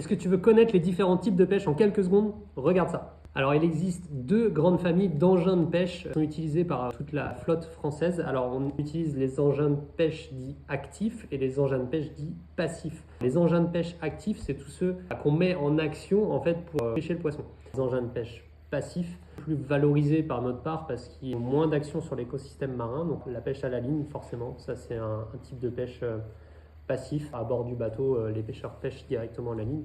Est-ce que tu veux connaître les différents types de pêche en quelques secondes? Regarde ça. Alors, il existe deux grandes familles d'engins de pêche qui sont utilisés par toute la flotte française. Alors, on utilise les engins de pêche dits actifs et les engins de pêche dits passifs. Les engins de pêche actifs, c'est tous ceux qu'on met en action en fait pour pêcher le poisson. Les engins de pêche passifs, plus valorisés par notre part parce qu'ils ont moins d'action sur l'écosystème marin. Donc, la pêche à la ligne, forcément, ça c'est un type de pêche passif. À bord du bateau, les pêcheurs pêchent directement à la ligne.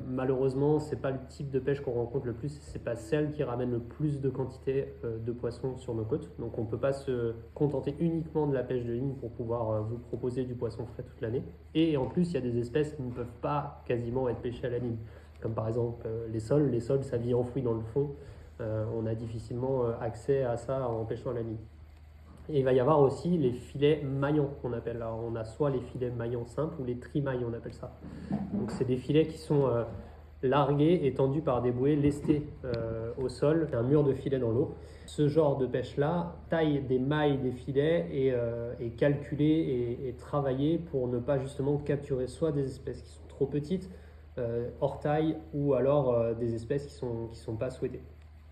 Malheureusement, c'est pas le type de pêche qu'on rencontre le plus, c'est pas celle qui ramène le plus de quantité de poissons sur nos côtes. Donc on peut pas se contenter uniquement de la pêche de ligne pour pouvoir vous proposer du poisson frais toute l'année. Et en plus, il y a des espèces qui ne peuvent pas quasiment être pêchées à la ligne, comme par exemple les sols. Les sols, ça vit enfoui dans le fond. On a difficilement accès à ça en pêchant à la ligne. Et il va y avoir aussi les filets maillants qu'on appelle. Alors on a soit les filets maillants simples ou les trimailles, on appelle ça. Donc c'est des filets qui sont largués et tendus par des bouées lestées au sol, un mur de filets dans l'eau. Ce genre de pêche-là, taille des mailles des filets est calculé et travaillé pour ne pas justement capturer soit des espèces qui sont trop petites, hors taille, ou alors des espèces qui sont pas souhaitées.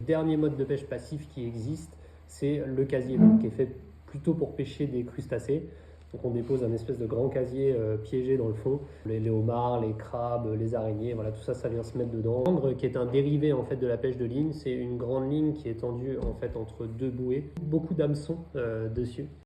Le dernier mode de pêche passif qui existe, c'est le casier, qui est fait plutôt pour pêcher des crustacés. Donc on dépose un espèce de grand casier piégé dans le fond. Les homards, les crabes, les araignées, voilà, tout ça, ça vient se mettre dedans. L'angre, qui est un dérivé en fait de la pêche de ligne, c'est une grande ligne qui est tendue en fait entre deux bouées. Beaucoup d'hameçons dessus.